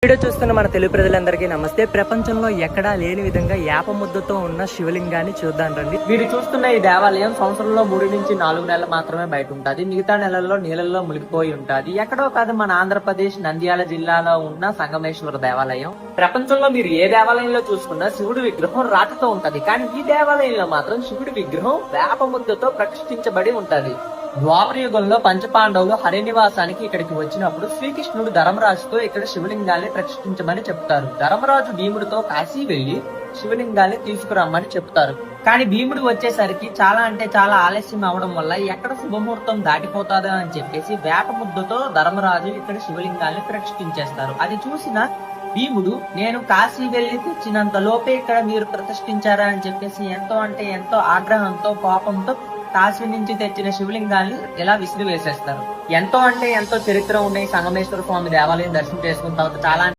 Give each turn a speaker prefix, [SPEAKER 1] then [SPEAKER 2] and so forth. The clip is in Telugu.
[SPEAKER 1] వీడియో చూస్తున్న మన తెలుగు ప్రజలందరికీ నమస్తే. ప్రపంచంలో ఎక్కడా లేని విధంగా యాప ముద్దతో ఉన్న శివలింగాన్ని చూద్దాం రండి. మీరు చూస్తున్న ఈ దేవాలయం సంవత్సరంలో 3 నుంచి 4 నెలలు మాత్రమే బయట ఉంటుంది. మిగతా నెలల్లో నీళ్ళల్లో మునిగిపోయి ఉంటుంది. ఎక్కడో కాదు, మన ఆంధ్రప్రదేశ్ నంద్యాల జిల్లాలో ఉన్న సంగమేశ్వర దేవాలయం. ప్రపంచంలో మీరు ఏ దేవాలయంలో చూసుకున్నా శివుడి విగ్రహం రాతితో ఉంటది, కానీ ఈ దేవాలయంలో మాత్రం శివుడి విగ్రహం వేప ముద్దతో ప్రతిష్ఠించబడి ఉంటది. ద్వాపర యుగంలో పంచపాండవులు హరినివాసానికి ఇక్కడికి వచ్చినప్పుడు శ్రీకృష్ణుడు ధర్మరాజుతో ఇక్కడ శివలింగాన్ని ప్రతిష్ఠించమని చెప్తారు. ధర్మరాజు భీముడితో కాశీ వెళ్లి శివలింగాన్ని తీసుకురమ్మని చెప్తారు. కానీ భీముడు వచ్చేసరికి చాలా ఆలస్యం అవడం వల్ల ఎక్కడ శుభముహూర్తం దాటిపోతాదో అని చెప్పేసి వేప ముద్దతో ధర్మరాజు ఇక్కడ శివలింగాన్ని ప్రతిష్ఠించేస్తారు. అది చూసిన భీముడు, నేను కాశీ వెళ్లి తెచ్చినంత లోపే ఇక్కడ మీరు ప్రతిష్ఠించారా అని చెప్పేసి ఎంతో ఆగ్రహంతో కోపంతో కాశీ నుంచి తెచ్చిన శివలింగాన్ని ఇలా విసిరి వేసేస్తారు. ఎంతో చరిత్ర ఉన్న ఈ సంగమేశ్వర స్వామి దేవాలయం దర్శనం చేసుకున్న తర్వాత చాలా